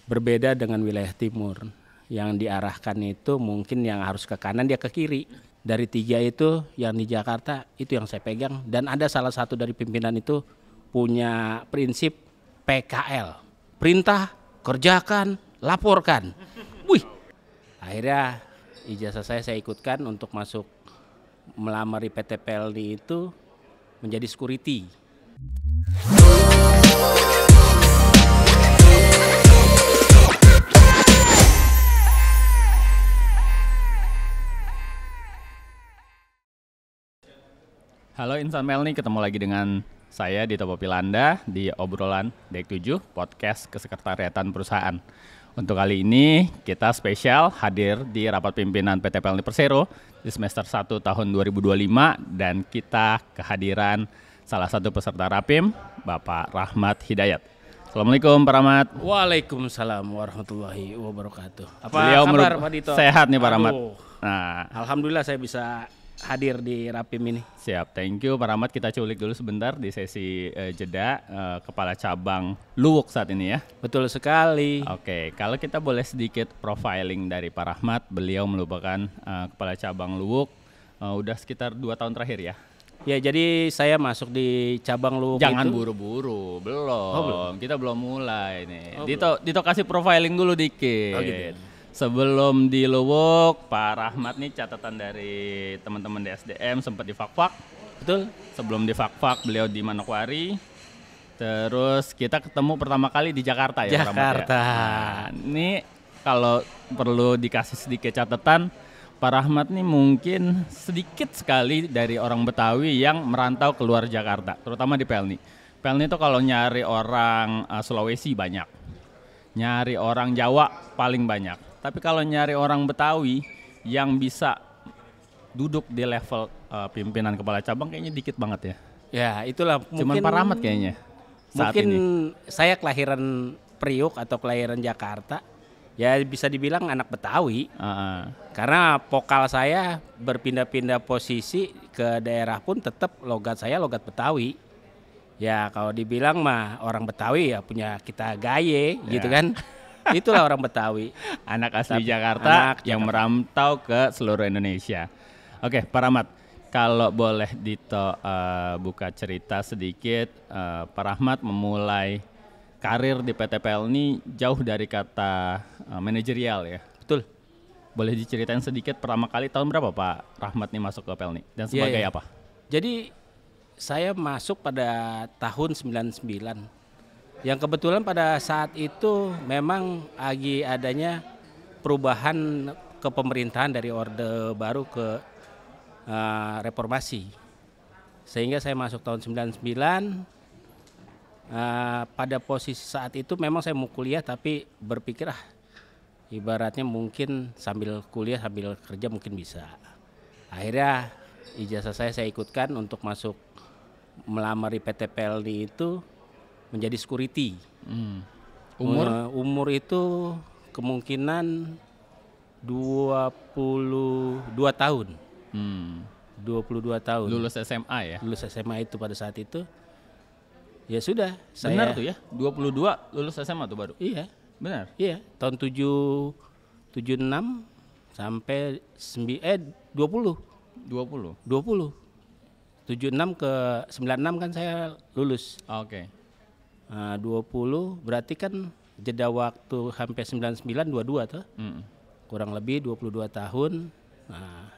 Berbeda dengan wilayah timur. Yang diarahkan itu mungkin yang harus ke kanan dia ke kiri. Dari 3 itu yang di Jakarta itu yang saya pegang. Dan ada salah satu dari pimpinan itu punya prinsip PKL. Perintah, kerjakan, laporkan. Wih, akhirnya ijazah saya ikutkan untuk masuk melamar di PT PLN itu menjadi security. Halo Insan Melni, ketemu lagi dengan saya Dito Popilanda di obrolan Dek 7 podcast kesekretariatan perusahaan. Untuk kali ini kita spesial hadir di rapat pimpinan PT PLN Persero di semester 1 tahun 2025 dan kita kehadiran salah satu peserta Rapim, Bapak Rahmat Hidayat. Assalamualaikum Pak Rahmat. Waalaikumsalam warahmatullahi wabarakatuh. Apa Beliau kabar Pak Dito? Sehat nih Pak Rahmat. Nah, alhamdulillah saya bisa hadir di Rapim ini. Siap, thank you Pak Rahmat. Kita culik dulu sebentar di sesi jeda Kepala Cabang Luwuk saat ini ya. Betul sekali. Oke, kalau kita boleh sedikit profiling dari Pak Rahmat, beliau merupakan Kepala Cabang Luwuk udah sekitar 2 tahun terakhir ya. Ya, jadi saya masuk di cabang Luwuk. Jangan itu. buru-buru, belum. Kita belum mulai nih. Dito kasih profiling dulu dikit. Oh, gitu. Sebelum di Luwuk, Pak Rahmat nih catatan dari teman-teman di SDM sempat di Fakfak. Betul. Sebelum di Fakfak beliau di Manokwari. Terus kita ketemu pertama kali di Jakarta ya Pak Rahmat ya. Jakarta. Nah, ini kalau perlu dikasih sedikit catatan, Pak Rahmat nih mungkin sedikit sekali dari orang Betawi yang merantau keluar Jakarta, terutama di Pelni. Pelni itu kalau nyari orang Sulawesi banyak, nyari orang Jawa paling banyak. Tapi kalau nyari orang Betawi yang bisa duduk di level pimpinan kepala cabang kayaknya dikit banget ya. Ya, itulah Cuman Pak Rahmat kayaknya saat mungkin ini. saya kelahiran Priuk atau kelahiran Jakarta. Ya bisa dibilang anak Betawi. Karena vokal saya berpindah-pindah posisi ke daerah pun tetap logat saya logat Betawi. Ya kalau dibilang mah orang Betawi ya punya kita gaye gitu kan. Itulah orang Betawi. Anak asli Jakarta yang merantau ke seluruh Indonesia. Oke, Pak Rahmat, kalau boleh Dito buka cerita sedikit, Pak Rahmat memulai karir di PT PLN jauh dari kata manajerial ya. Betul. Boleh diceritain sedikit pertama kali tahun berapa Pak Rahmat nih masuk ke PLN dan sebagai apa? Jadi saya masuk pada tahun 99. Yang kebetulan pada saat itu memang lagi adanya perubahan kepemerintahan dari Orde Baru ke reformasi. Sehingga saya masuk tahun 99. Pada posisi saat itu memang saya mau kuliah tapi berpikir ibaratnya mungkin sambil kuliah sambil kerja mungkin bisa. Akhirnya ijazah saya ikutkan untuk masuk melamar di PT PLN itu menjadi security. Umur itu kemungkinan 22 tahun. 22 tahun. Lulus SMA ya? Lulus SMA itu pada saat itu. Ya sudah, benar tuh ya. 22 lulus SMA tuh baru. Iya. Benar. Iya, tahun 76 sampai 20. 76 ke 96 kan saya lulus. Oke. 20 berarti kan jeda waktu sampai 99 22 tuh. Kurang lebih 22 tahun. Nah,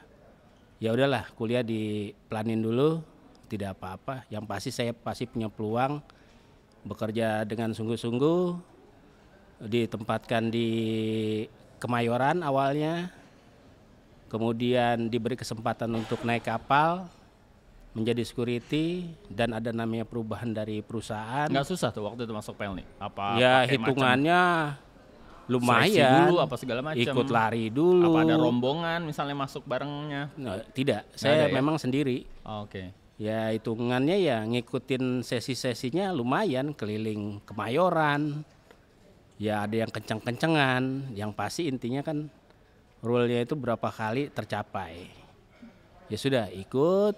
ya udahlah kuliah diplanin dulu, tidak apa-apa. Yang pasti saya pasti punya peluang bekerja dengan sungguh-sungguh. Ditempatkan di Kemayoran awalnya. Kemudian diberi kesempatan untuk naik kapal menjadi security dan ada namanya perubahan dari perusahaan. Nggak susah tuh waktu itu masuk PLN? Apa ya hitungannya lumayan. Dulu apa segala macam. Ikut lari dulu. Apa ada rombongan misalnya masuk barengnya? Nah, tidak, saya memang sendiri. Oke. Ya hitungannya ya ngikutin sesi-sesinya lumayan, keliling Kemayoran. Ya ada yang kencang-kencengan, yang pasti intinya kan rule-nya itu berapa kali tercapai. Ya sudah ikut,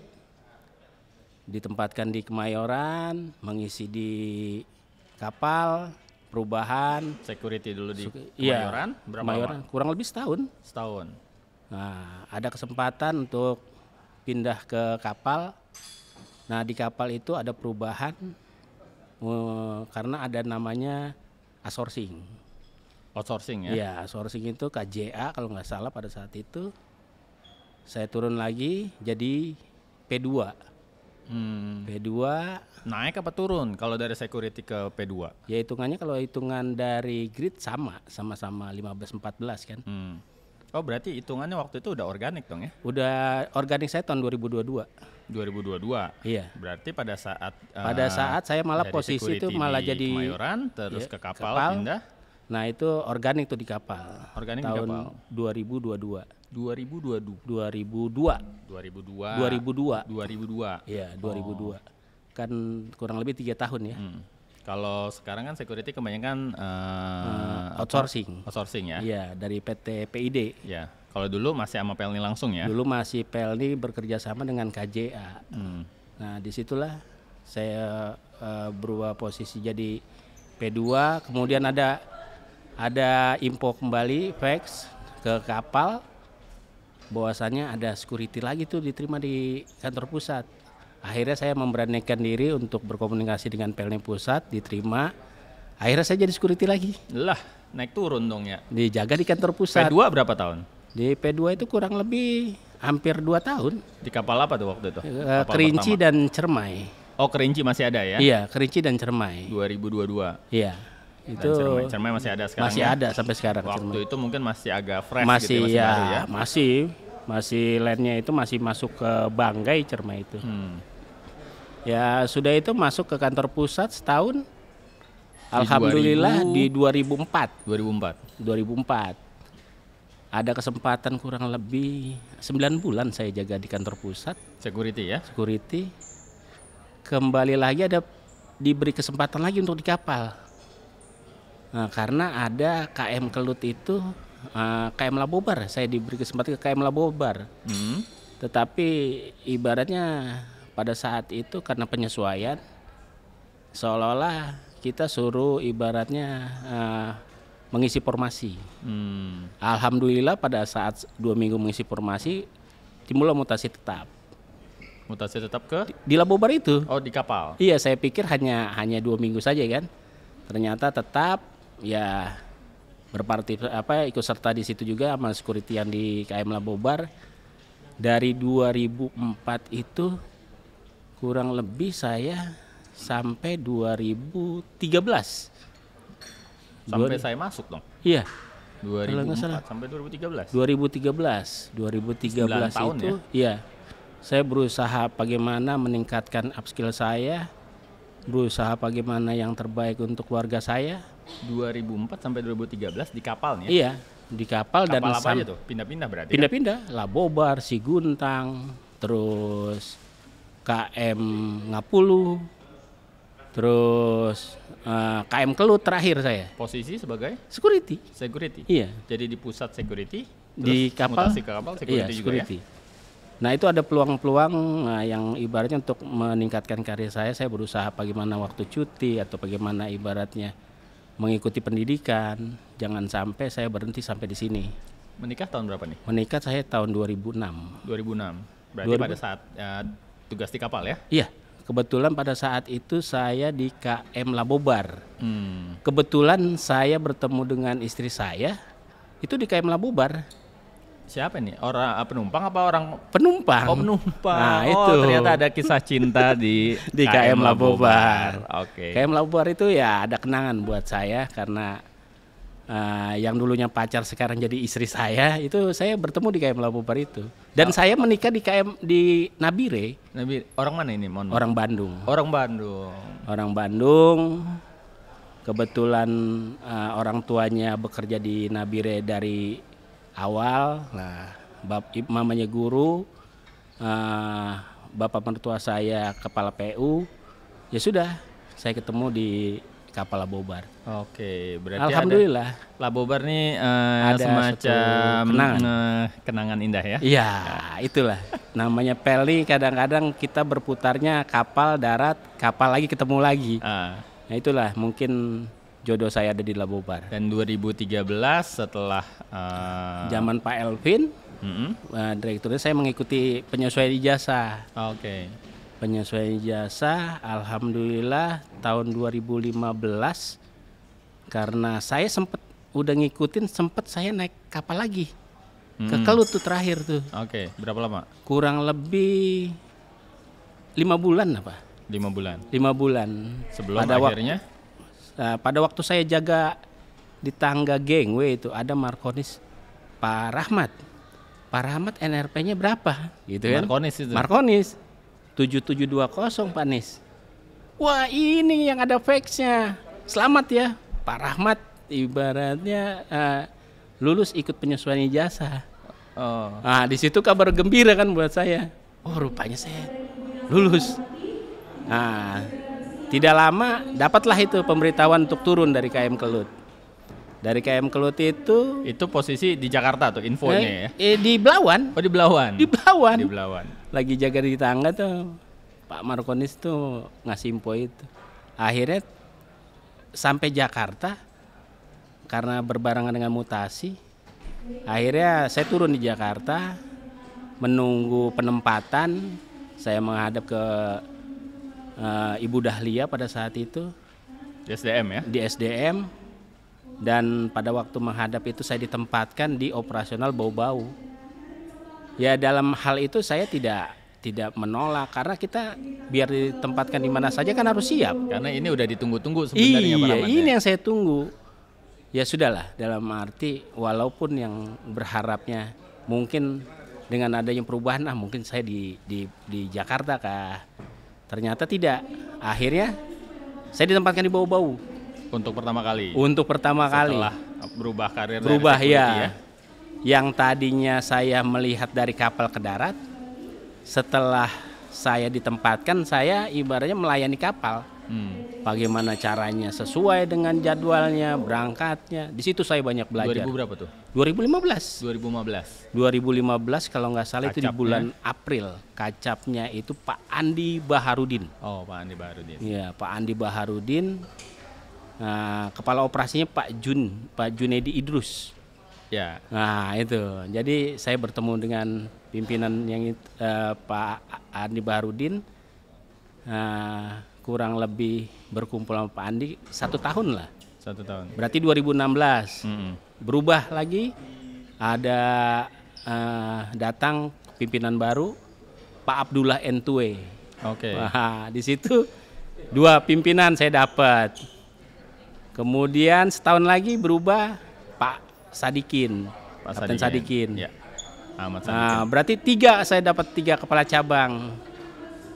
ditempatkan di Kemayoran, mengisi di kapal, perubahan. Security dulu di Iya, Kemayoran, berapa Kemayoran lama? kurang lebih setahun. Setahun. Nah, ada kesempatan untuk pindah ke kapal. Nah, di kapal itu ada perubahan karena ada namanya outsourcing. Outsourcing ya? Iya, outsourcing itu KJA kalau nggak salah pada saat itu. Saya turun lagi jadi P2. P2 Naik apa turun kalau dari security ke P2? ya hitungannya kalau hitungan dari grid sama-sama 15-14 kan. Oh berarti hitungannya waktu itu udah organik dong ya? Udah organik saya tahun 2022. 2022. Iya. Berarti pada saat saya malah dari posisi itu security malah di jadi Kemayoran terus ya, ke kapal pindah. Nah, itu organik tuh di kapal. Organik tahun di kapal. 2022. 2022. 2002. 2002. 2002. Iya, 2002. Kan kurang lebih 3 tahun ya. Kalau sekarang kan security kebanyakan Outsourcing. outsourcing ya. Iya, dari PT PID. Ya. Kalau dulu masih sama Pelni langsung ya. Dulu masih Pelni bekerja sama dengan KJA. Nah, disitulah saya berubah posisi jadi P2. Kemudian ada info kembali fax ke kapal bahwasannya ada security lagi tuh diterima di kantor pusat. Akhirnya saya memberanikan diri untuk berkomunikasi dengan Pelni Pusat, diterima. Akhirnya saya jadi security lagi. Lah, naik turun dong ya. Dijaga di kantor pusat. P2 berapa tahun? Di P2 itu kurang lebih hampir 2 tahun. Di kapal apa tuh waktu itu? Kapal Kerinci pertama. dan Cermai. Oh, Kerinci masih ada ya? Iya, Kerinci dan Cermai. 2022. Iya. Dan Itu Cermai masih ada sekarang. masih ya? ada sampai sekarang. Waktu Cermai. itu mungkin masih agak fresh Masih gitu ya, baru ya. masih landnya itu masih masuk ke Banggai Cermai itu. Ya sudah itu masuk ke kantor pusat setahun. Alhamdulillah di 2004. 2004. Ada kesempatan kurang lebih 9 bulan saya jaga di kantor pusat. Security ya? Security. Kembali lagi diberi kesempatan lagi untuk di kapal. Nah, karena ada KM Kelut itu, KM Labobar, saya diberi kesempatan ke KM Labobar. Tetapi ibaratnya pada saat itu karena penyesuaian, seolah-olah kita suruh ibaratnya mengisi formasi. Alhamdulillah pada saat 2 minggu mengisi formasi, timbullah mutasi tetap. Mutasi tetap ke? Di Labobar itu. Oh, di kapal. Iya, saya pikir hanya 2 minggu saja kan. Ternyata tetap ya ikut serta di situ juga sama security yang di KM Labobar. Dari 2004 itu kurang lebih saya sampai 2013. Sampai saya masuk dong. Iya. 2004 sampai 2013. 2013 tahun itu ya. Saya berusaha bagaimana meningkatkan upskill saya, berusaha bagaimana yang terbaik untuk keluarga saya. 2004 sampai 2013 di kapal nih ya? Iya, di kapal dan apa aja tuh? Pindah-pindah berarti? Pindah-pindah, Labobar, Siguntang, terus KM Ngapulu, terus KM Kelut terakhir saya. Posisi sebagai? Security. Iya. Jadi di pusat security, di terus kapal. mutasi ke kapal security iya, juga security. ya? Nah itu ada peluang-peluang yang ibaratnya untuk meningkatkan karir saya berusaha bagaimana waktu cuti atau bagaimana ibaratnya mengikuti pendidikan. Jangan sampai saya berhenti sampai di sini. Menikah tahun berapa nih? Menikah saya tahun 2006. 2006. Berarti pada saat tugas di kapal ya? Iya. Kebetulan pada saat itu saya di KM Labobar. Kebetulan saya bertemu dengan istri saya itu di KM Labobar. Siapa nih? Orang penumpang apa orang? Penumpang. Oh, penumpang. Nah, oh, itu. Ternyata ada kisah cinta di KM Labobar. Oke. KM Labobar itu ya ada kenangan buat saya karena yang dulunya pacar sekarang jadi istri saya, itu saya bertemu di KM Labobar itu. Dan saya menikah di Nabire. Orang mana ini? Orang Bandung. Orang Bandung. Orang Bandung. Kebetulan orang tuanya bekerja di Nabire dari awal. Nah, mamanya guru, bapak mertua saya kepala PU. Ya sudah, saya ketemu di kapal Labobar. Oke, berarti alhamdulillah Labobar nih ada semacam kenangan indah ya? Iya, itulah namanya Pelni. Kadang-kadang kita berputarnya kapal darat, kapal lagi ketemu lagi. Nah itulah mungkin jodoh saya ada di Labobar. Dan 2013 setelah Zaman Pak Elvin, mm-mm. direkturnya, saya mengikuti penyesuaian ijazah. Oke. Penyesuaian ijazah, alhamdulillah tahun 2015 karena saya udah ngikutin, saya naik kapal lagi ke Kelut tuh terakhir tuh. Oke, berapa lama? Kurang lebih 5 bulan apa? 5 bulan. 5 bulan. Sebelum akhirnya? Pada waktu saya jaga di tangga gangway itu ada Markonis Pak Rahmat. Pak Rahmat NRP-nya berapa? Gitu kan? Markonis itu. Markonis 7720 Pak Nis. Wah, ini yang ada fax-nya. Selamat ya Pak Rahmat, ibaratnya lulus ikut penyesuaian ijazah. Oh. Nah, di situ kabar gembira kan buat saya. Oh, rupanya saya lulus. Nah, tidak lama dapatlah itu pemberitahuan untuk turun dari KM Kelut. Dari KM Kelut itu posisi di Jakarta tuh infonya ya. Di Belawan. Oh, di Belawan. Di Belawan. Di Belawan. Lagi jaga di tangga tuh Pak Markonis tuh ngasih info itu. Akhirnya sampai Jakarta karena berbarengan dengan mutasi. Akhirnya saya turun di Jakarta menunggu penempatan. Saya menghadap ke Ibu Dahlia pada saat itu Di SDM ya? di SDM, dan pada waktu menghadap itu saya ditempatkan di operasional bau-bau. Ya, dalam hal itu saya tidak menolak karena kita biar ditempatkan di mana saja kan harus siap. Karena ini udah ditunggu-tunggu sebenarnya Pak Iya, Rahmat. ini yang saya tunggu. Ya sudahlah, dalam arti walaupun yang berharapnya mungkin dengan adanya perubahan, mungkin saya di Jakarta kah. Ternyata tidak. Akhirnya saya ditempatkan di bau-bau. Untuk pertama kali. Untuk pertama kali. Setelah berubah karir dari Berubah security ya. Yang tadinya saya melihat dari kapal ke darat, setelah saya ditempatkan, saya ibaratnya melayani kapal. Bagaimana caranya sesuai dengan jadwalnya, berangkatnya. Di situ saya banyak belajar. 2000 berapa tuh? 2015. 2015. 2015 kalau nggak salah itu di Kacapnya? bulan April. Kacapnya itu Pak Andi Baharudin. Oh, Pak Andi Baharudin. Iya, Pak Andi Baharudin. Nah, kepala operasinya Pak Junedi Idrus. Ya. Nah, itu. Jadi saya bertemu dengan pimpinan yang Pak Andi Baharudin. Kurang lebih berkumpul sama Pak Andi 1 tahun lah. 1 tahun. Berarti 2016. Berubah lagi, ada datang pimpinan baru Pak Abdullah Entue. Oke. Wah, di situ 2 pimpinan saya dapat. Kemudian setahun lagi berubah Pak Sadikin, Kapten Sadikin. Ya. Ahmad Sadikin. Nah, berarti 3 saya dapat 3 kepala cabang.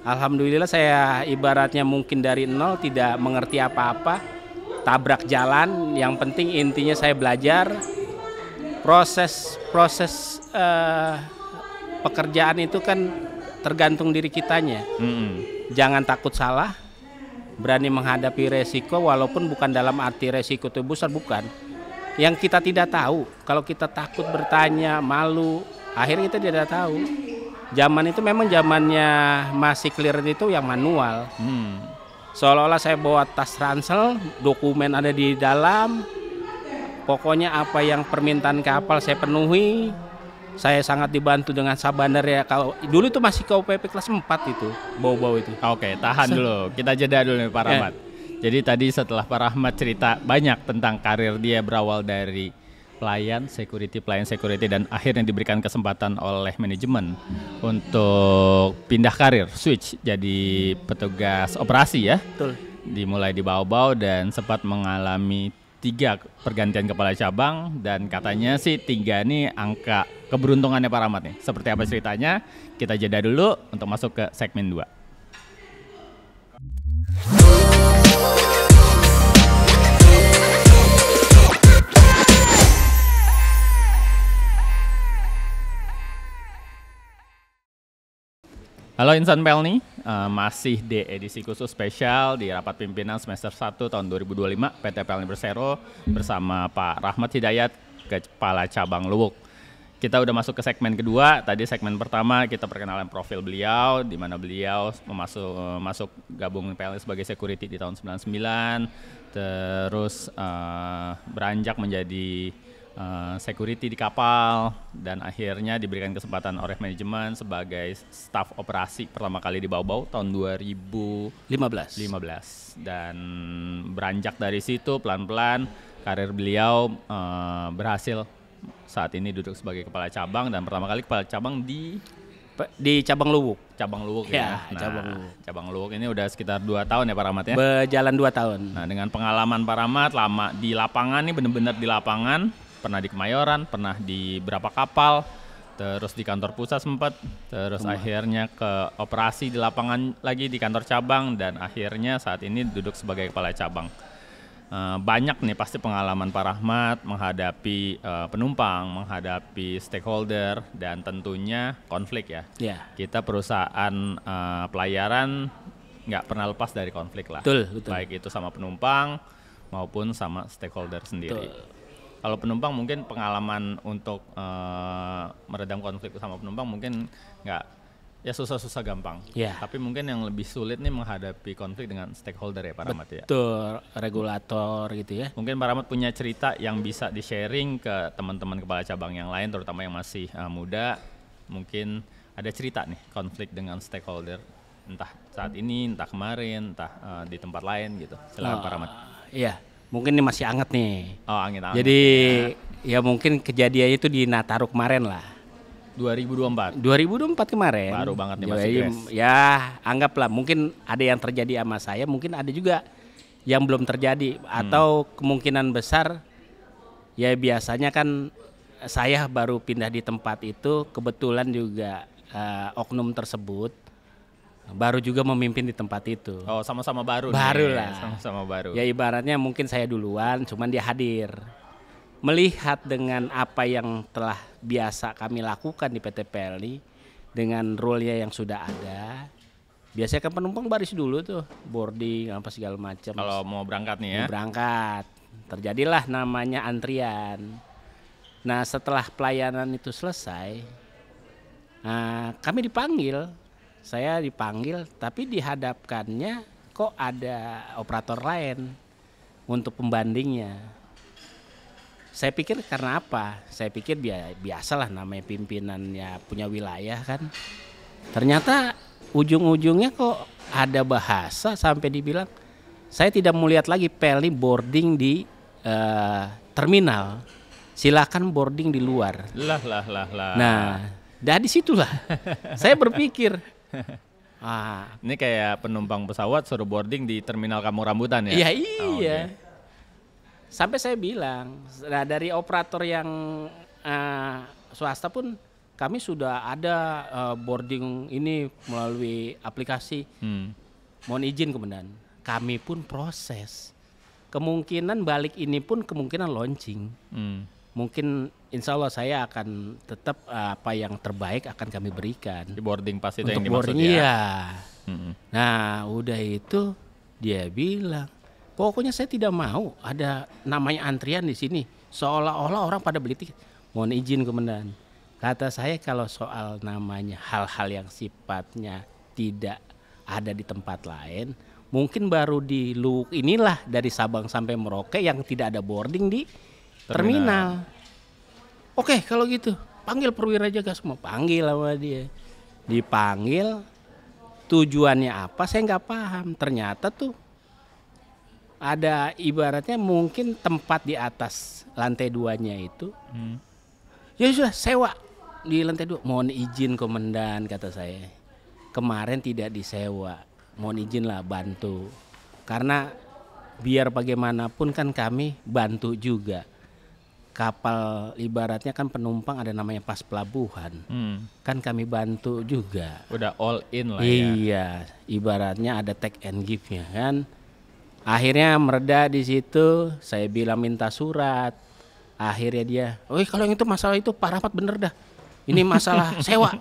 Alhamdulillah saya ibaratnya mungkin dari nol, tidak mengerti apa-apa, tabrak jalan. Yang penting intinya saya belajar proses pekerjaan itu kan tergantung diri kitanya. Jangan takut salah, berani menghadapi resiko walaupun bukan dalam arti resiko itu besar, bukan. Yang kita tidak tahu, kalau kita takut bertanya, malu, akhirnya kita tidak tahu. Zaman itu memang zamannya masih clearance itu yang manual. Seolah-olah saya bawa tas ransel, dokumen ada di dalam. Pokoknya apa yang permintaan kapal saya penuhi. Saya sangat dibantu dengan Sabandar ya. Kalau dulu itu masih KUPP kelas 4 itu, bau-bau itu. Oke, tahan dulu. Kita jeda dulu nih Pak Rahmat. Jadi tadi setelah Pak Rahmat cerita banyak tentang karir dia berawal dari pelayan security, dan akhirnya diberikan kesempatan oleh manajemen untuk pindah karir, switch jadi petugas operasi ya. Betul. Dimulai di bau-bau dan sempat mengalami 3 pergantian kepala cabang, dan katanya sih 3 nih angka keberuntungannya Pak Rahmat nih. Seperti apa ceritanya? Kita jeda dulu untuk masuk ke segmen 2. Halo Insan Pelni, masih di edisi khusus spesial di rapat pimpinan semester 1 tahun 2025 PT Pelni Persero bersama Pak Rahmat Hidayat, Kepala Cabang Luwuk. kita udah masuk ke segmen kedua. Tadi segmen pertama kita perkenalan profil beliau, di mana beliau masuk gabung PLN sebagai security di tahun 99, terus beranjak menjadi security di kapal, dan akhirnya diberikan kesempatan oleh manajemen sebagai staf operasi pertama kali di Bau-Bau tahun 2015. Dan beranjak dari situ pelan-pelan karir beliau berhasil saat ini duduk sebagai kepala cabang, dan pertama kali kepala cabang di cabang Luwuk. Cabang Luwuk Ya, ya. Nah, cabang Luwuk. Cabang Luwuk ini udah sekitar 2 tahun ya Pak Rahmat ya. Berjalan 2 tahun. Nah, dengan pengalaman Pak Rahmat lama di lapangan nih, benar-benar di lapangan, pernah di Kemayoran, pernah di berapa kapal, terus di kantor pusat sempat, terus akhirnya ke operasi di lapangan lagi di kantor cabang, dan akhirnya saat ini duduk sebagai kepala cabang. Banyak nih pasti pengalaman Pak Rahmat menghadapi penumpang, menghadapi stakeholder, dan tentunya konflik ya. Ya. Kita perusahaan pelayaran nggak pernah lepas dari konflik lah. Betul. Baik itu sama penumpang maupun sama stakeholder sendiri. Kalau penumpang mungkin pengalaman untuk meredam konflik sama penumpang mungkin nggak, ya susah-susah gampang. Ya. Tapi mungkin yang lebih sulit nih menghadapi konflik dengan stakeholder ya Pak Rahmat ya. Betul, regulator gitu ya. Mungkin Pak Rahmat punya cerita yang bisa di-sharing ke teman-teman kepala cabang yang lain, terutama yang masih muda. Mungkin ada cerita nih konflik dengan stakeholder, entah saat ini, entah kemarin, entah di tempat lain gitu. Silakan Pak Rahmat. Iya, mungkin ini masih anget nih. Oh, angin-angin. Jadi ya mungkin kejadiannya itu di Nataru kemarin lah. 2024 kemarin. Baru banget nih, masih Jadi, fresh. ya anggaplah mungkin ada yang terjadi sama saya, mungkin ada juga yang belum terjadi, atau kemungkinan besar ya biasanya kan saya baru pindah di tempat itu, kebetulan juga oknum tersebut baru juga memimpin di tempat itu. Oh, sama-sama baru Baru nih. lah. Sama-sama baru. Ya ibaratnya mungkin saya duluan, cuman dia hadir. Melihat dengan apa yang telah biasa kami lakukan di PT PLN, dengan rule-nya yang sudah ada, biasanya kan penumpang baris dulu tuh, boarding apa segala macam. Kalau mau berangkat nih ya. Mau berangkat, terjadilah namanya antrian. Nah setelah pelayanan itu selesai, kami dipanggil, saya dipanggil, tapi dihadapkannya kok ada operator lain untuk pembandingnya. Saya pikir karena apa? Saya pikir biasalah, namanya pimpinannya punya wilayah kan. Ternyata ujung-ujungnya kok ada bahasa sampai dibilang saya tidak mau lihat lagi PLN boarding di terminal. Silakan boarding di luar. Lah. Nah, dari situlah saya berpikir, Ini kayak penumpang pesawat suruh boarding di terminal Kampung Rambutan ya? iya. Oh, okay. Sampai saya bilang, nah dari operator yang swasta pun kami sudah ada boarding ini melalui aplikasi. Mohon izin komandan, kami pun proses. Kemungkinan balik ini pun kemungkinan launching. Mungkin insya Allah saya akan tetap apa yang terbaik akan kami berikan. Di boarding pas itu untuk yang dimaksud boarding, ya? Iya. Nah udah itu dia bilang, pokoknya saya tidak mau ada namanya antrian di sini. Seolah-olah orang pada beli tiket. Mohon izin komandan. Kata saya kalau soal namanya hal-hal yang sifatnya tidak ada di tempat lain, mungkin baru di Luwuk inilah dari Sabang sampai Merauke yang tidak ada boarding di terminal. Oke kalau gitu panggil perwira jaga semua. Panggil sama dia. Dipanggil, tujuannya apa saya nggak paham. Ternyata tuh ada ibaratnya mungkin tempat di atas lantai 2-nya itu. Ya sudah sewa di lantai 2. Mohon izin komandan kata saya. Kemarin tidak disewa. Mohon izin lah bantu. Karena biar bagaimanapun kan kami bantu juga. Kapal ibaratnya kan penumpang ada namanya pas pelabuhan. Kan kami bantu juga. Udah all in lah ya. Iya, ibaratnya ada take and give-nya kan. Akhirnya mereda di situ, saya bilang minta surat. Akhirnya dia, kalau yang itu masalah itu Pak Rahmat bener dah. Ini masalah sewa.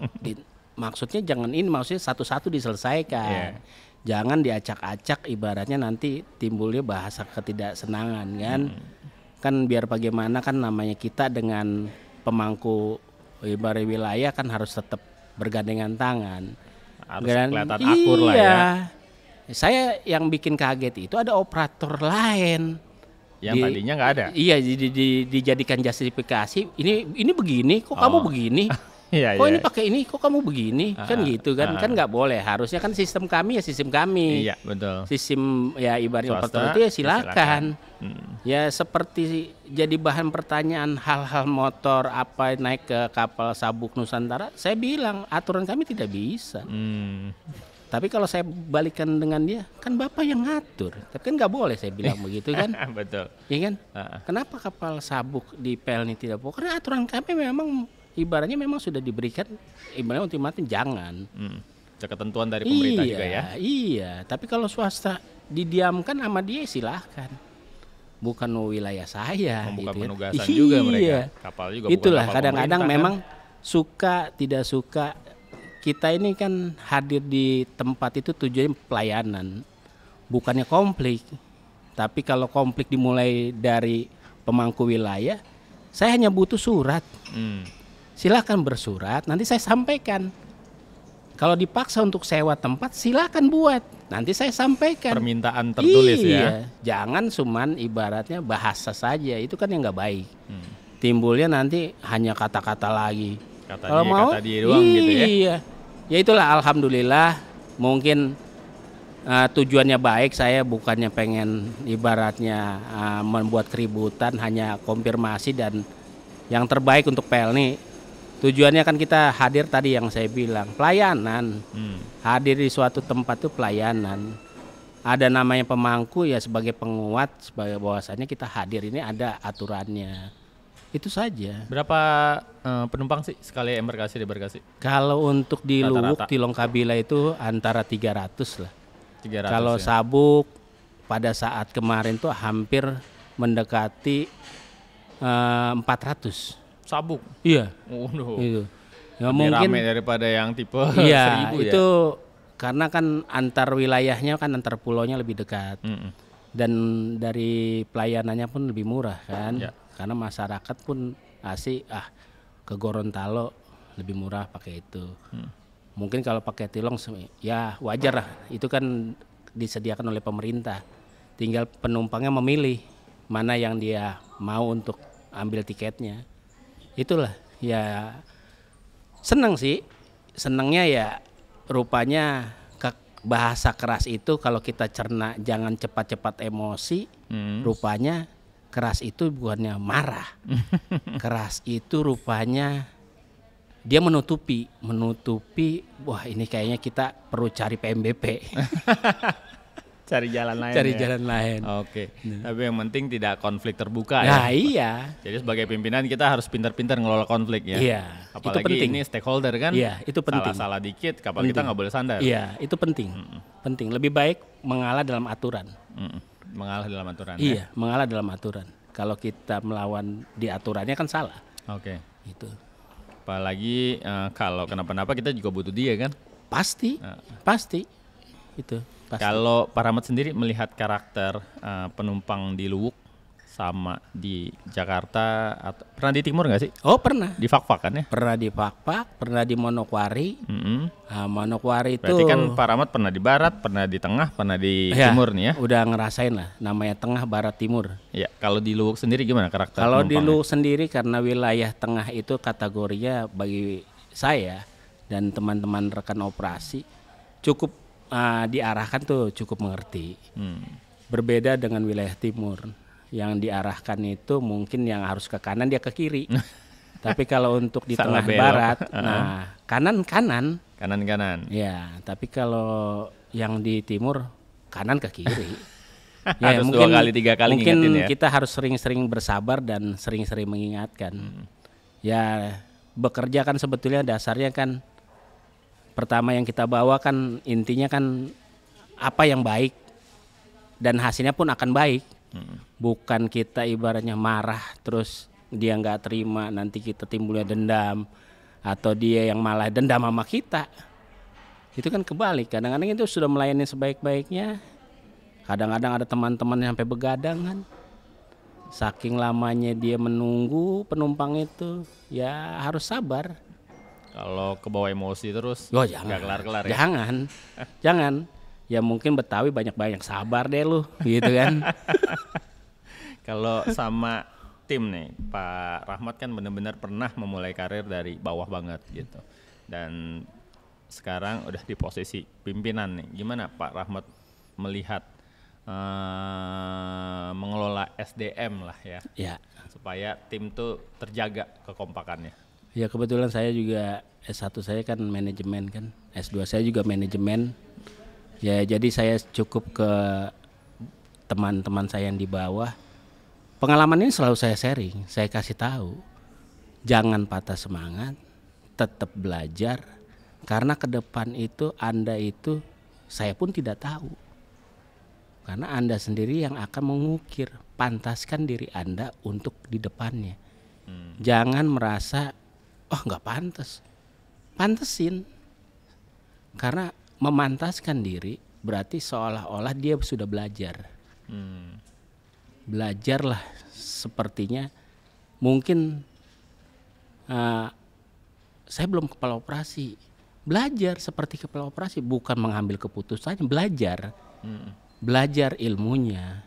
Maksudnya jangan ini, maksudnya satu-satu diselesaikan. Jangan diacak-acak, ibaratnya nanti timbulnya bahasa ketidaksenangan kan. Kan biar bagaimana kan namanya kita dengan pemangku ibarat wilayah kan harus tetap bergandengan tangan. Harus kelihatan akur lah ya. Iya. Saya yang bikin kaget itu ada operator lain. Yang tadinya nggak ada. Iya, dijadikan justifikasi. Ini begini, kok kamu begini? Iya, Kok iya. ini pakai ini, kok kamu begini? Kan gitu kan, kan nggak boleh. Harusnya kan sistem kami ya sistem kami. Iya, betul. Sistem ya ibaratnya Swasta, operator itu ya silakan. Hmm. Ya seperti jadi bahan pertanyaan hal-hal motor apa naik ke kapal Sabuk Nusantara, saya bilang aturan kami tidak bisa. Tapi kalau saya balikan dengan dia, kan Bapak yang ngatur. Tapi kan nggak boleh saya bilang begitu kan. Betul. Iya kan? Kenapa kapal Sabuk di Pelni tidak boleh? Karena aturan kami memang ibaratnya memang sudah diberikan ibaratnya ultimatum jangan. Ketentuan dari pemerintah iya, juga ya. Iya, tapi kalau swasta didiamkan sama dia silahkan. Bukan wilayah saya. Membuka gitu penugasan juga mereka. Iya. Kapal juga Itulah bukan kapal kadang-kadang pemerintah memang suka tidak suka kita ini kan hadir di tempat itu tujuannya pelayanan, bukannya konflik. Tapi kalau konflik dimulai dari pemangku wilayah, saya hanya butuh surat. Silakan bersurat, nanti saya sampaikan. Kalau dipaksa untuk sewa tempat, silakan buat, nanti saya sampaikan. Permintaan tertulis iya, jangan cuman ibaratnya bahasa saja, itu kan yang nggak baik. Timbulnya nanti hanya kata-kata lagi. Kalau mau, kata dia doang gitu ya. Iya, ya itulah alhamdulillah. Mungkin tujuannya baik, saya bukannya pengen ibaratnya membuat keributan, hanya konfirmasi dan yang terbaik untuk Pelni. Tujuannya kan kita hadir tadi yang saya bilang pelayanan. Hadir di suatu tempat itu pelayanan. Ada namanya pemangku ya sebagai penguat, sebagai bahwasannya kita hadir ini ada aturannya. Itu saja. Berapa penumpang sih sekali embarkasi di Bekasi? Kalau untuk di Luwuk, Rata-rata. di Longkabila itu antara 300 lah. 300 Kalau ya? Sabuk pada saat kemarin tuh hampir mendekati 400. Sabuk. Iya. Waduh. Itu. Ya, Lebih mungkin rame daripada yang tipe iya 1000 ya. itu karena kan antar wilayahnya kan antar pulaunya lebih dekat. Dan dari pelayanannya pun lebih murah kan. Ya. Karena masyarakat pun asik ke Gorontalo lebih murah pakai itu. Mungkin kalau pakai Tilong ya wajar lah. Itu kan disediakan oleh pemerintah. Tinggal penumpangnya memilih mana yang dia mau untuk ambil tiketnya. Itulah ya seneng sih. Senengnya ya rupanya bahasa keras itu kalau kita cerna jangan cepat-cepat emosi. Rupanya keras itu bukannya marah. Keras itu rupanya dia menutupi. Wah ini kayaknya kita perlu cari PMBP. Cari jalan lain. Cari ya? jalan lain. Oke. Tapi yang penting tidak konflik terbuka Nah ya. iya. Jadi sebagai pimpinan kita harus pintar-pintar ngelola konflik ya. Iya. Apalagi itu penting. ini stakeholder kan. Iya, itu penting. Salah-salah dikit kapal kita nggak boleh sandar. Iya, itu penting. Penting. Lebih baik mengalah dalam aturan. Mengalah dalam aturan. Iya, mengalah dalam aturan. Kalau kita melawan di aturannya kan salah. Oke. Itu. Apalagi kalau kenapa-napa kita juga butuh dia kan. Pasti. Pasti. Itu. Pasti. Kalau Pak Rahmat sendiri melihat karakter penumpang di Luwuk sama di Jakarta, atau pernah di Timur nggak sih? Oh pernah. Di Fakfak kan ya? Pernah di Pakpak, pernah di Manokwari. Manokwari itu. Berarti kan Pak Rahmat pernah di Barat, pernah di Tengah, pernah di ya, Timur nih ya? Udah ngerasain lah. Namanya Tengah, Barat, Timur. Ya. Kalau di Luwuk sendiri gimana karakter? Kalau di penumpangnya? Luwuk sendiri karena wilayah Tengah itu kategorinya bagi saya dan teman-teman rekan operasi cukup diarahkan tuh cukup mengerti. Berbeda dengan wilayah Timur yang diarahkan itu mungkin yang harus ke kanan dia ke kiri. Tapi kalau untuk di Salah Tengah belok. Barat, nah kanan. Kanan-kanan. Ya, tapi kalau yang di Timur kanan ke kiri. Harus 2 kali 3 kali mungkin ngingetin ya. kita harus sering-sering bersabar dan sering-sering mengingatkan. Ya bekerja kan sebetulnya dasarnya kan pertama yang kita bawa kan intinya kan apa yang baik dan hasilnya pun akan baik. Bukan kita ibaratnya marah terus dia nggak terima nanti kita timbulnya dendam atau dia yang malah dendam sama kita. Itu kan kebalik. Kadang-kadang itu sudah melayani sebaik-baiknya. Kadang-kadang ada teman-teman yang sampai begadang kan. Saking lamanya dia menunggu penumpang itu, ya harus sabar. Kalau kebawa emosi terus Oh nggak jangan, kelar-kelar ya. jangan. Ya mungkin Betawi banyak-banyak sabar deh lu, gitu kan. Kalau sama tim nih, Pak Rahmat kan benar-benar pernah memulai karir dari bawah banget gitu. Dan sekarang udah di posisi pimpinan nih. Gimana Pak Rahmat melihat mengelola SDM lah ya, Ya, supaya tim tuh terjaga kekompakannya? ya kebetulan saya juga S1 saya kan manajemen kan, S2 saya juga manajemen. Ya jadi saya cukup ke teman-teman saya yang di bawah. Pengalaman ini selalu saya sharing, saya kasih tahu. Jangan patah semangat, tetap belajar. Karena ke depan itu Anda itu saya pun tidak tahu. Karena Anda sendiri yang akan mengukir, pantaskan diri Anda untuk di depannya. Jangan merasa, oh nggak pantas, pantesin. Karena memantaskan diri berarti seolah-olah dia sudah belajar. Belajarlah sepertinya mungkin saya belum kepala operasi. Belajar seperti kepala operasi, bukan mengambil keputusannya, belajar. Belajar ilmunya.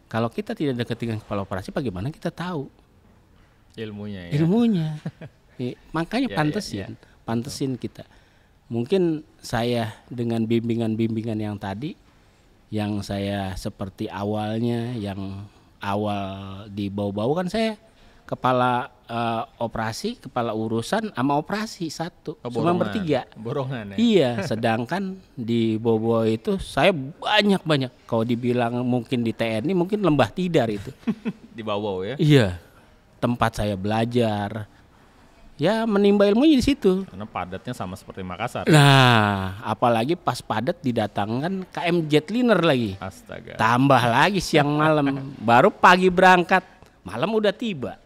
Kalau kita tidak dekat dengan kepala operasi, bagaimana kita tahu Ilmunya ya. ilmunya? Makanya Ya, pantesin kita. Mungkin saya dengan bimbingan-bimbingan yang tadi, yang saya seperti awalnya, yang awal di bau-bau kan saya kepala operasi, kepala urusan sama operasi satu, cuma bertiga. Borongan ya. Iya, sedangkan di Bobo itu saya banyak. Kalau dibilang mungkin di TNI mungkin lembah tidar itu. Di bawah ya. Iya, tempat saya belajar. Ya menimba ilmunya di situ. Karena padatnya sama seperti Makassar. Nah, apalagi pas padat didatangkan KM Jetliner lagi. Astaga. Tambah lagi siang malam, baru pagi berangkat, malam udah tiba.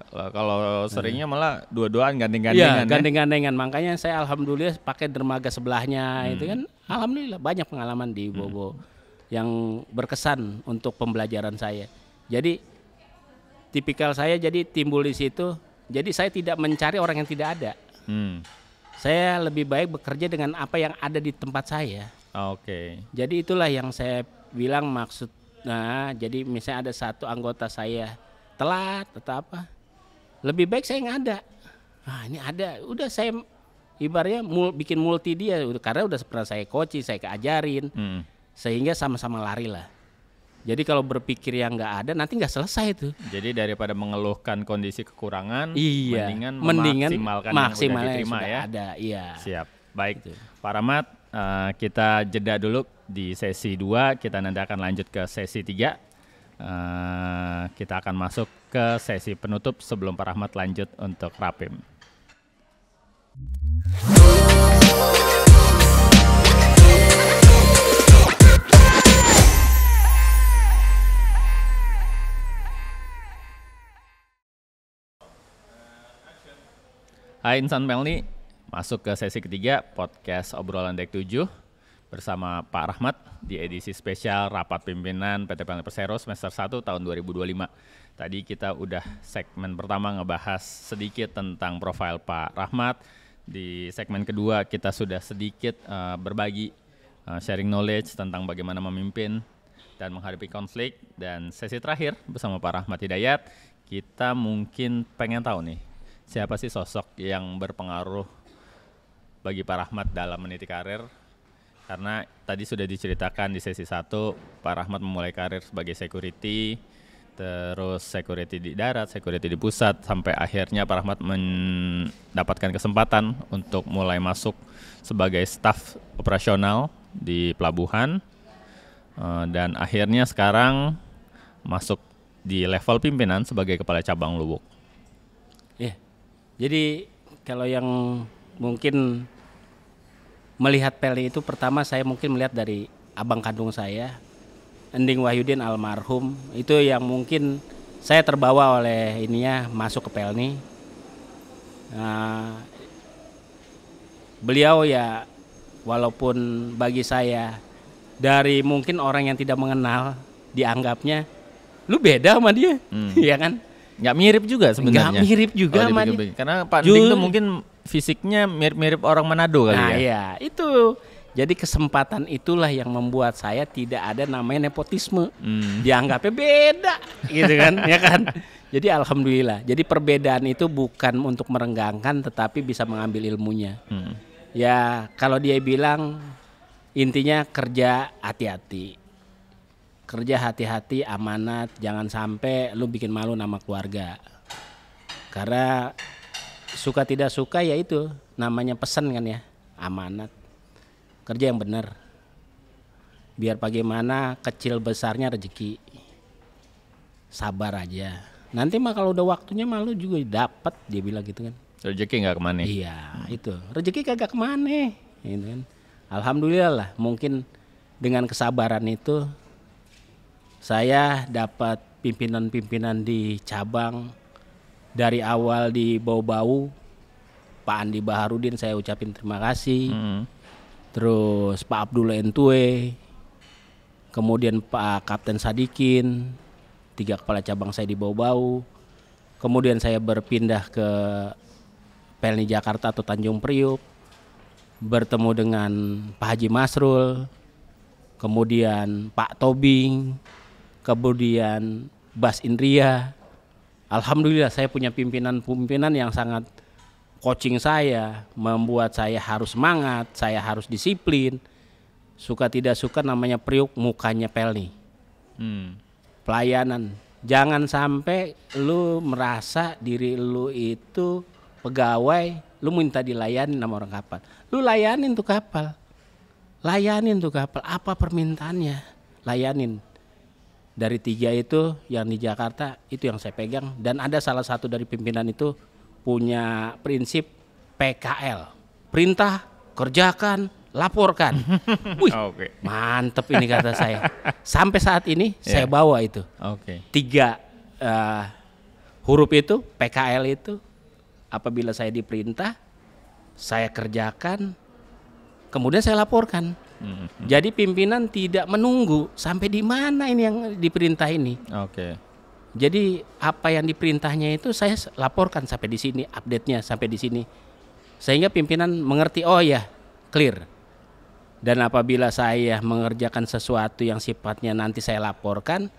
Kalau seringnya malah dua-duaan Iya, gandeng-gandengan ya. gandeng-gandengan. Makanya saya alhamdulillah pakai dermaga sebelahnya itu kan. Alhamdulillah banyak pengalaman di Bobo yang berkesan untuk pembelajaran saya. Jadi tipikal saya jadi timbul di situ. Jadi saya tidak mencari orang yang tidak ada. Saya lebih baik bekerja dengan apa yang ada di tempat saya. Oke. Jadi itulah yang saya bilang maksud. Nah, jadi misalnya ada satu anggota saya telat atau apa, lebih baik saya nggak ada. Nah ini ada, udah saya ibaratnya bikin multi dia, karena udah pernah saya coach, saya keajarin, sehingga sama-sama lari lah. Jadi kalau berpikir yang nggak ada nanti nggak selesai itu. Jadi daripada mengeluhkan kondisi kekurangan, Iya, mendingan memaksimalkan yang udah yang diterima sudah ya. ada, iya. Siap. Baik. Gitu. Pak Rahmat, kita jeda dulu di sesi 2, kita nanti akan lanjut ke sesi 3. Kita akan masuk ke sesi penutup sebelum Pak Rahmat lanjut untuk Rapim. Hai Insan Pelni, masuk ke sesi ketiga podcast obrolan Dek 7 bersama Pak Rahmat di edisi spesial Rapat Pimpinan PT Pelni Persero semester 1 tahun 2025. Tadi kita udah segmen pertama ngebahas sedikit tentang profil Pak Rahmat. Di segmen kedua kita sudah sedikit berbagi sharing knowledge tentang bagaimana memimpin dan menghadapi konflik. Dan sesi terakhir bersama Pak Rahmat Hidayat, kita mungkin pengen tahu nih, siapa sih sosok yang berpengaruh bagi Pak Rahmat dalam meniti karir? Karena tadi sudah diceritakan di sesi 1, Pak Rahmat memulai karir sebagai security, terus security di darat, security di pusat, sampai akhirnya Pak Rahmat mendapatkan kesempatan untuk mulai masuk sebagai staf operasional di pelabuhan, dan akhirnya sekarang masuk di level pimpinan sebagai kepala cabang Lubuk. Ya, jadi kalau yang mungkin melihat Pelni itu pertama saya mungkin melihat dari abang kandung saya, Ending Wahyudin almarhum, itu yang mungkin saya terbawa oleh ininya masuk ke Pelni. Beliau ya walaupun bagi saya dari mungkin orang yang tidak mengenal dianggapnya, Hmm. Lu beda sama dia, ya kan? Nggak mirip juga sebenarnya. Nggak mirip juga Kalau sama dia. dipikir-pikir. Karena Pak Ding tuh mungkin fisiknya mirip-mirip orang Manado kali Nah ya. iya itu. Jadi kesempatan itulah yang membuat saya tidak ada namanya nepotisme. Dianggapnya beda gitu kan, ya kan? Jadi alhamdulillah. Jadi perbedaan itu bukan untuk merenggangkan tetapi bisa mengambil ilmunya. Ya kalau dia bilang intinya kerja hati-hati. Kerja hati-hati, amanat, jangan sampai lu bikin malu nama keluarga. Karena suka tidak suka ya itu namanya pesan kan ya, amanat. Kerja yang benar. Biar bagaimana kecil besarnya rezeki. Sabar aja. Nanti mah kalau udah waktunya mah lu juga dapat, dia bilang gitu kan. Rezeki nggak kemana. Iya, itu. Rezeki kagak kemana, gitu kan. Alhamdulillah lah, mungkin dengan kesabaran itu saya dapat pimpinan-pimpinan di cabang dari awal di Bau-Bau, Pak Andi Baharudin saya ucapin terima kasih. Terus Pak Abdullah Entue, kemudian Pak Kapten Sadikin, 3 kepala cabang saya di Bau-Bau. Kemudian saya berpindah ke Pelni Jakarta atau Tanjung Priuk, bertemu dengan Pak Haji Masrul, kemudian Pak Tobing, kemudian Bas Indria. Alhamdulillah saya punya pimpinan-pimpinan yang sangat coaching saya, membuat saya harus semangat, saya harus disiplin. Suka tidak suka namanya Priuk, mukanya Pelni. Pelayanan. Jangan sampai lu merasa diri lu itu pegawai, lu minta dilayani sama orang kapal. Lu layanin tuh kapal. Layanin tuh kapal, apa permintaannya? Layanin. Dari 3 itu yang di Jakarta itu yang saya pegang, dan ada salah satu dari pimpinan itu punya prinsip PKL, perintah, kerjakan, laporkan. Wih, mantep ini kata saya. Sampai saat ini saya bawa itu. 3 huruf itu, PKL itu, apabila saya diperintah, saya kerjakan, kemudian saya laporkan. Jadi pimpinan tidak menunggu sampai di mana ini yang diperintah ini. Jadi apa yang diperintahnya itu saya laporkan sampai di sini, update-nya sampai di sini. Sehingga pimpinan mengerti, oh ya, clear. Dan apabila saya mengerjakan sesuatu yang sifatnya nanti saya laporkan,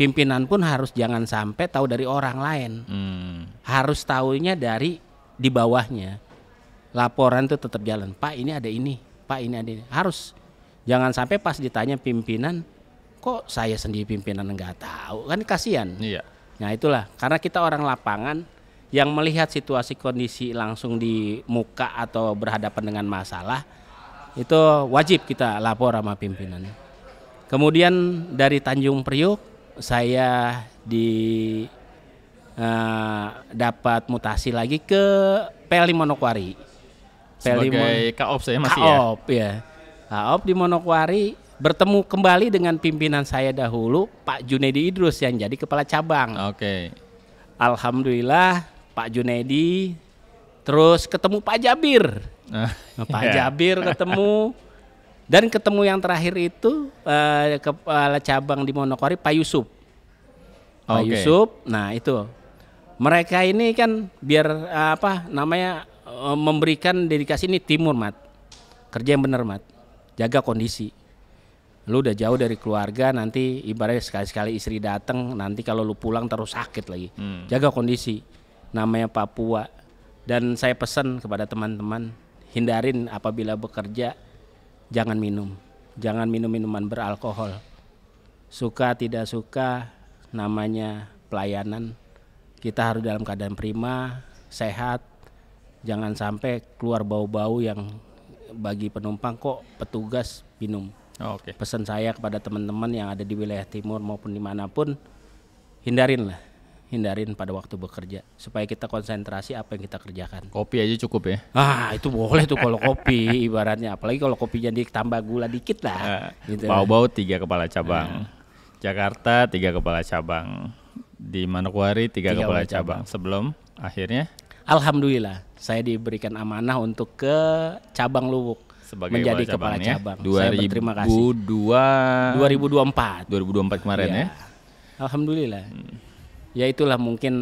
pimpinan pun harus jangan sampai tahu dari orang lain. Harus tahunya dari di bawahnya. Laporan itu tetap jalan. Pak ini ada ini, Pak ini ada ini. Harus. Jangan sampai pas ditanya pimpinan, kok saya sendiri pimpinan enggak tahu, kan kasihan. Iya. Nah itulah, karena kita orang lapangan yang melihat situasi kondisi langsung di muka atau berhadapan dengan masalah, itu wajib kita lapor sama pimpinan. Kemudian dari Tanjung Priuk saya dapat mutasi lagi ke Pelni Manokwari. Sebagai Kaop saya masih Kaop, ya. Kaop di Manokwari. Bertemu kembali dengan pimpinan saya dahulu, Pak Junedi Idrus yang jadi kepala cabang. Alhamdulillah Pak Junedi, terus ketemu Pak Jabir. Pak Jabir ketemu, dan ketemu yang terakhir itu kepala cabang di Manokwari Pak Yusuf. Pak Yusuf, nah itu mereka ini kan biar memberikan dedikasi ini timur, Mat. Kerja yang benar, Mat. Jaga kondisi. Lu udah jauh dari keluarga, nanti ibaratnya sekali-sekali istri datang, nanti kalau lu pulang terus sakit lagi. Jaga kondisi. Namanya Papua. Dan saya pesan kepada teman-teman, hindarin apabila bekerja, jangan minum. Jangan minum minuman beralkohol. Suka tidak suka, namanya pelayanan. Kita harus dalam keadaan prima, sehat. Jangan sampai keluar bau-bau yang bagi penumpang kok petugas minum. Pesan saya kepada teman-teman yang ada di wilayah timur maupun dimanapun, hindarin pada waktu bekerja supaya kita konsentrasi apa yang kita kerjakan. Kopi aja cukup ya? Itu boleh tuh kalau kopi ibaratnya, apalagi kalau kopinya ditambah gula dikit lah. Gitu. Bau-bau 3 kepala cabang, Jakarta 3 kepala cabang, di Manokwari 3 kepala cabang. Sebelum akhirnya, alhamdulillah saya diberikan amanah untuk ke cabang Luwuk. Sebagai menjadi kepala cabang. Saya berterima kasih. 2024 kemarin ya. Alhamdulillah. Ya itulah mungkin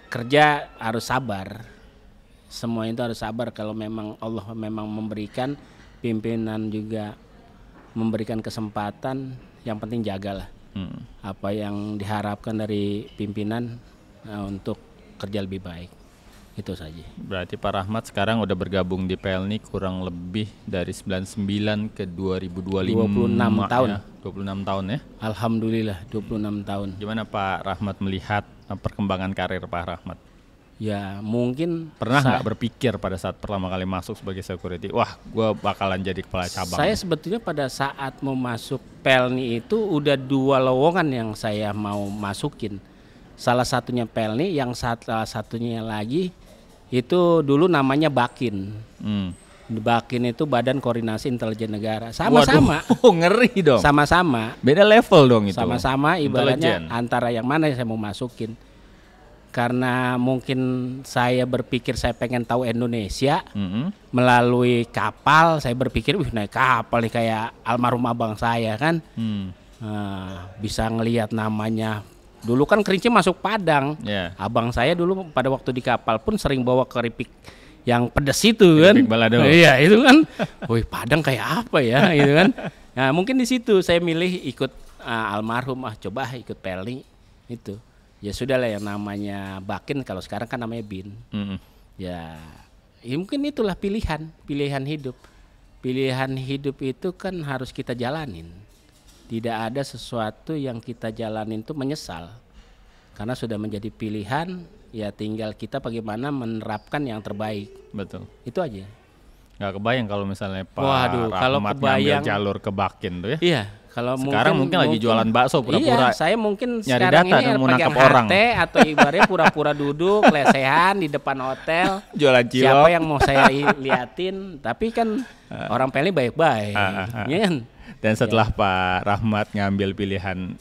kerja harus sabar. Semua itu harus sabar kalau memang Allah memang memberikan, pimpinan juga memberikan kesempatan, yang penting jagalah. Apa yang diharapkan dari pimpinan untuk kerja lebih baik. Itu saja. Berarti Pak Rahmat sekarang udah bergabung di Pelni kurang lebih dari 99 ke 2025. 26 tahun. Ya, 26 tahun ya. Alhamdulillah 26 tahun. Gimana Pak Rahmat melihat perkembangan karir Pak Rahmat? Ya mungkin Pernah nggak berpikir pada saat pertama kali masuk sebagai security, wah gue bakalan jadi kepala cabang? Saya sebetulnya pada saat mau masuk Pelni itu udah 2 lowongan yang saya mau masukin. Salah satunya Pelni, yang salah satunya lagi itu dulu namanya Bakin. Bakin itu Badan Koordinasi Intelijen Negara. Sama-sama. Waduh, ngeri dong. Sama-sama. Beda level dong itu. Sama-sama ibaratnya Intelijen. antara yang mana yang saya mau masukin. Karena mungkin saya berpikir saya pengen tahu Indonesia melalui kapal. Saya berpikir naik kapal nih kayak almarhum abang saya kan. Bisa ngelihat namanya. Dulu kan Kerinci masuk Padang. Abang saya dulu pada waktu di kapal pun sering bawa keripik yang pedas itu kan. Keripik balado. Iya itu kan. Woi Padang kayak apa ya gitu kan. Nah mungkin di situ saya milih ikut almarhum, coba ikut Pelni itu. Ya sudah lah yang namanya Bakin, kalau sekarang kan namanya BIN. Ya mungkin itulah pilihan hidup. Pilihan hidup itu kan harus kita jalanin. Tidak ada sesuatu yang kita jalanin itu menyesal. Karena sudah menjadi pilihan, ya tinggal kita bagaimana menerapkan yang terbaik. Betul. Itu aja. Gak kebayang kalau misalnya Pak kalau Rahmat kebayang, ngambil jalur ke Bakin tuh ya. Iya. Kalau sekarang mungkin lagi jualan bakso pura-pura. Iya, saya mungkin nyari sekarang data ini dan mau pegang nangkap orang. HT atau ibaratnya pura-pura duduk lesehan di depan hotel. Jualan cilok. Siapa yang mau saya liatin? Tapi kan orang Pelni baik-baik. Ya kan? Dan setelah Pak Rahmat ngambil pilihan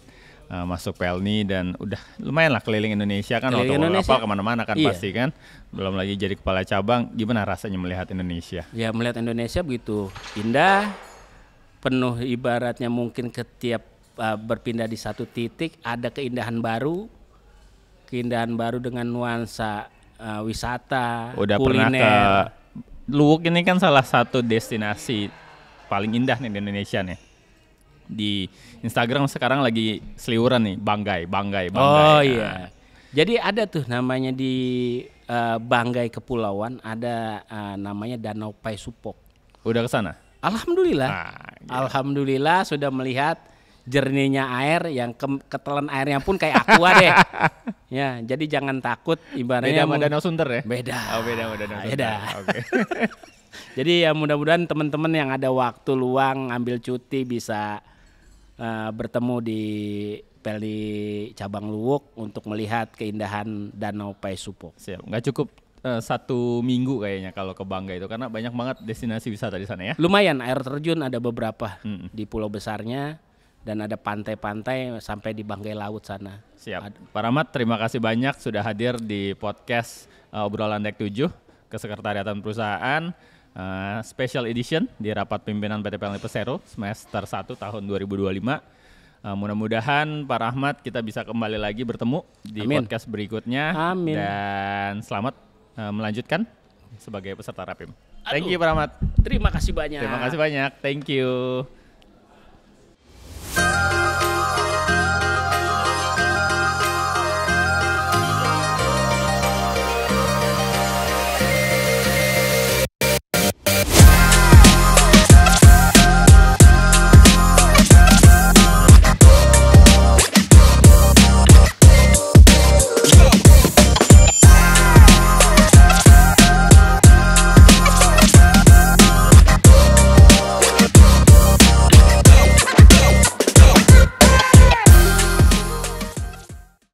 masuk Pelni dan udah lumayan lah keliling Indonesia kan, kapal kemana-mana kan pasti kan. Belum lagi jadi kepala cabang, gimana rasanya melihat Indonesia? Ya melihat Indonesia begitu indah, penuh ibaratnya mungkin setiap berpindah di satu titik ada keindahan baru dengan nuansa wisata, udah kuliner. Pernah ke Luwuk ini kan salah satu destinasi paling indah nih di Indonesia nih. Di Instagram sekarang lagi seliuran nih, Banggai. Oh iya. Jadi ada tuh namanya di Banggai Kepulauan ada namanya Danau Paisupok. Udah ke sana? Alhamdulillah. Alhamdulillah sudah melihat jernihnya air yang ketelan airnya pun kayak aqua deh. Ya, jadi jangan takut ibaratnya. Beda sama Danau Sunter ya? Beda. Oh, beda sama Danau Sunter. Beda. Oke. Jadi ya mudah-mudahan teman-teman yang ada waktu luang ambil cuti bisa bertemu di Pelni Cabang Luwuk untuk melihat keindahan Danau Paisupok. Siap. Nggak cukup 1 minggu kayaknya kalau ke Banggai itu karena banyak banget destinasi wisata di sana ya. Lumayan, air terjun ada beberapa di pulau besarnya dan ada pantai-pantai sampai di Banggai Laut sana. Siap. Pak Rahmat, terima kasih banyak sudah hadir di podcast Obrolan Dek 7 Kesekretariatan Perusahaan Special Edition di rapat pimpinan PT Pelni Persero semester 1 tahun 2025. Mudah-mudahan Pak Rahmat kita bisa kembali lagi bertemu di podcast berikutnya. Amin. Dan selamat melanjutkan sebagai peserta Rapim. Thank you Pak Rahmat. Terima kasih banyak. Terima kasih banyak. Thank you.